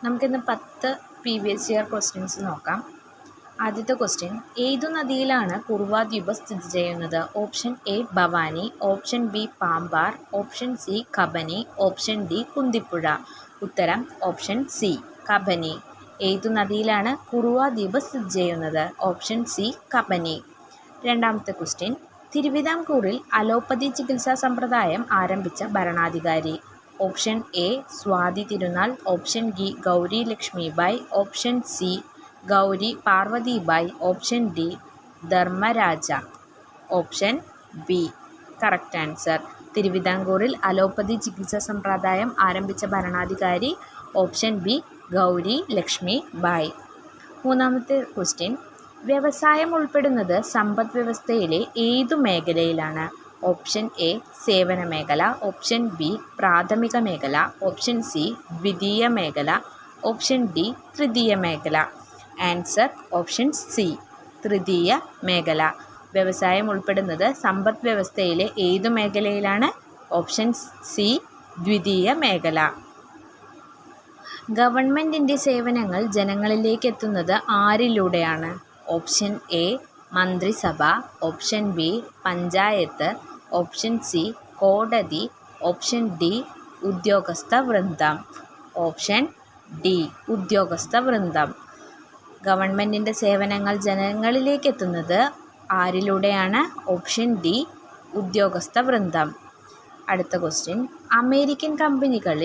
നമുക്കിന്ന് 10 previous year questions നോക്കാം. ആദ്യത്തെ ക്വസ്റ്റ്യൻ, ഏതു നദിയിലാണ് കുറുവ ദ്വീപ് സ്ഥിതി ചെയ്യുന്നത്? Option A Bhavani, option B Pambar, option C Kabani, option D Kunthipuzha. ഉത്തരം ഓപ്ഷൻ സി കബനി. ഏതു നദിയിലാണ് കുറുവ ദ്വീപ് സ്ഥിതി ചെയ്യുന്നത്? Option C Kabani. രണ്ടാമത്തെ ക്വസ്റ്റ്യൻ, തിരുവിതാംകൂറിൽ അലോപ്പതി ചികിത്സാ സമ്പ്രദായം ആരംഭിച്ച ഭരണാധികാരി? Option A Swathi Thirunal, option B Gouri Lakshmibai, option C Gouri Parvathibai, option D Dharmaraja. Option B correct answer. തിരുവിതാംകൂറിൽ അലോപ്പതി ചികിത്സാ സമ്പ്രദായം ആരംഭിച്ച ഭരണാധികാരി ഓപ്ഷൻ ബി ഗൗരി ലക്ഷ്മി ബായ്. മൂന്നാമത്തെ ക്വസ്റ്റ്യൻ, വ്യവസായം ഉൾപ്പെടുന്നത് സമ്പദ് വ്യവസ്ഥയിലെ ഏതു മേഖലയിലാണ്? ഓപ്ഷൻ എ സേവന മേഖല, ഓപ്ഷൻ ബി പ്രാഥമിക മേഖല, ഓപ്ഷൻ സി ദ്വിതീയ മേഖല, ഓപ്ഷൻ ഡി തൃതീയ മേഖല. ആൻസർ ഓപ്ഷൻ സി തൃതീയ മേഖല. വ്യവസായം ഉൾപ്പെടുന്നത് സമ്പദ് വ്യവസ്ഥയിലെ ഏതു മേഖലയിലാണ്? ഓപ്ഷൻ സി ദ്വിതീയ മേഖല. ഗവൺമെൻറ്റിൻ്റെ സേവനങ്ങൾ ജനങ്ങളിലേക്ക് എത്തുന്നത് ആരിലൂടെയാണ്? ഓപ്ഷൻ എ മന്ത്രിസഭ, option B panchayat, option C കോടതി, ഓപ്ഷൻ ഡി ഉദ്യോഗസ്ഥ വൃന്ദം. ഓപ്ഷൻ ഡി ഉദ്യോഗസ്ഥ വൃന്ദം. ഗവൺമെൻറ്റിൻ്റെ സേവനങ്ങൾ ജനങ്ങളിലേക്ക് എത്തുന്നത് ആരിലൂടെയാണ്? ഓപ്ഷൻ ഡി ഉദ്യോഗസ്ഥ വൃന്ദം. അടുത്ത ക്വസ്റ്റ്യൻ, അമേരിക്കൻ കോളനികൾ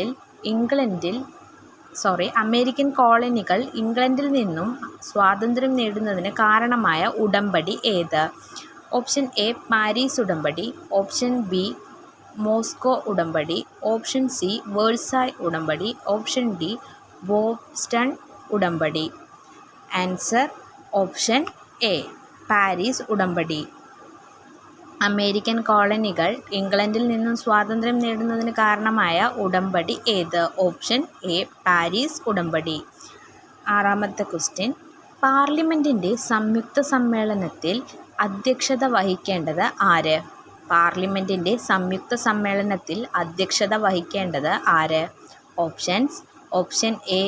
ഇംഗ്ലണ്ടിൽ നിന്നും സ്വാതന്ത്ര്യം നേടുന്നതിന് കാരണമായ ഉടമ്പടി ഏത്? ഓപ്ഷൻ എ പാരീസ് ഉടമ്പടി, ഓപ്ഷൻ ബി മോസ്കോ ഉടമ്പടി, ഓപ്ഷൻ സി വേഴ്സായ് ഉടമ്പടി, ഓപ്ഷൻ ഡി ബോസ്റ്റൺ ഉടമ്പടി. ആൻസർ ഓപ്ഷൻ എ പാരീസ് ഉടമ്പടി. അമേരിക്കൻ കോളനികൾ ഇംഗ്ലണ്ടിൽ നിന്നും സ്വാതന്ത്ര്യം നേടുന്നതിന് കാരണമായ ഉടമ്പടി ഏത്? ഓപ്ഷൻ എ പാരീസ് ഉടമ്പടി. ആറാമത്തെ ക്വസ്റ്റ്യൻ, പാർലമെൻറ്റിൻ്റെ സംയുക്ത സമ്മേളനത്തിൽ അധ്യക്ഷത വഹിക്കേണ്ടത് ആര്? പാർലമെൻറ്റിൻ്റെ സംയുക്ത സമ്മേളനത്തിൽ അധ്യക്ഷത വഹിക്കേണ്ടത് ആര്? ഓപ്ഷൻസ്: ഓപ്ഷൻ എ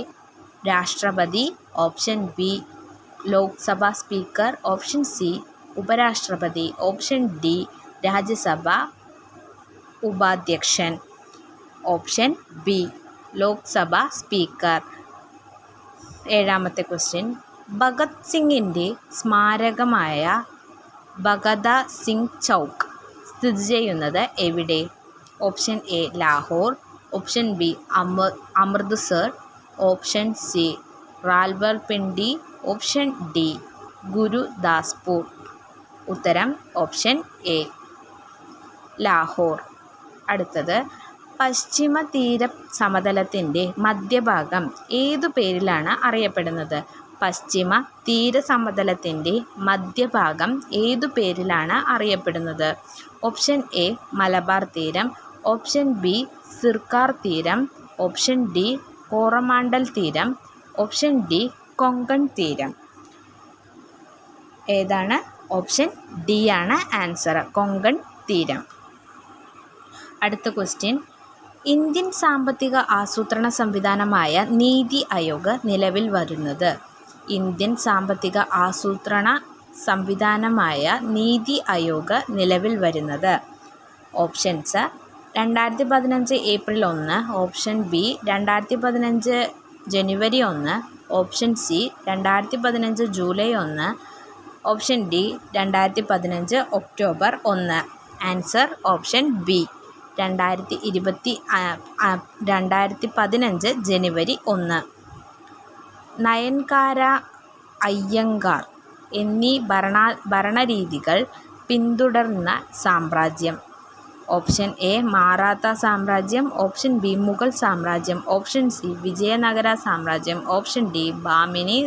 രാഷ്ട്രപതി, option B Lok Sabha speaker, option C ഉപരാഷ്ട്രപതി, ഓപ്ഷൻ ഡി രാജ്യസഭ ഉപാധ്യക്ഷൻ. Option B Lok Sabha speaker. ഏഴാമത്തെ ക്വസ്റ്റ്യൻ, ഭഗത് സിംഗിൻ്റെ സ്മാരകമായ ഭഗത സിംഗ് ചൗക്ക് സ്ഥിതി ചെയ്യുന്നത് എവിടെ? Option A Lahore, option B Amritsar, option C Rawalpindi, option D Gurdaspur. ഉത്തരം ഓപ്ഷൻ എ ലാഹോർ. അടുത്തത്, പശ്ചിമ തീര സമതലത്തിൻ്റെ മധ്യഭാഗം ഏതു പേരിലാണ് അറിയപ്പെടുന്നത്? പശ്ചിമ തീര സമതലത്തിൻ്റെ മധ്യഭാഗം ഏതു പേരിലാണ് അറിയപ്പെടുന്നത്? ഓപ്ഷൻ എ മലബാർ തീരം, ഓപ്ഷൻ ബി സിർക്കാർ തീരം, ഓപ്ഷൻ ഡി കോറമാണ്ടൽ തീരം, ഓപ്ഷൻ ഡി കൊങ്കൺ തീരം. ഏതാണ്? ഓപ്ഷൻ ഡി ആണ് ആൻസർ, കൊങ്കൺ തീരം. അടുത്ത ക്വസ്റ്റ്യൻ, ഇന്ത്യൻ സാമ്പത്തിക ആസൂത്രണ സംവിധാനമായ നീതി ആയോഗ് നിലവിൽ വരുന്നത്? ഇന്ത്യൻ സാമ്പത്തിക ആസൂത്രണ സംവിധാനമായ നീതി ആയോഗ് നിലവിൽ വരുന്നത്? ഓപ്ഷൻസ്: 2015 ഏപ്രിൽ 1, ഓപ്ഷൻ ബി 2015 ജനുവരി 1, option C 2015 July 1, option D 2015 October 1. Answer option B 2015 ജനുവരി 1. നയൻകാര, അയ്യങ്കാർ എന്നീ ഭരണരീതികൾ പിന്തുടർന്ന സാമ്രാജ്യം? ഓപ്ഷൻ എ മറാത്ത സാമ്രാജ്യം, ഓപ്ഷൻ ബി മുഗൾ സാമ്രാജ്യം, ഓപ്ഷൻ സി വിജയനഗര സാമ്രാജ്യം, ഓപ്ഷൻ ഡി ബാമിനി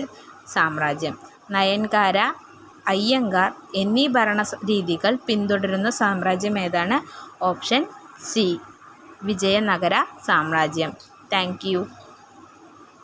സാമ്രാജ്യം. നയൻകാര, അയ്യങ്കാർ എന്നീ ഭരണരീതികൾ പിന്തുടരുന്ന സാമ്രാജ്യം ഏതാണ്? ഓപ്ഷൻ സി വിജയനഗര സാമ്രാജ്യം. Thank you.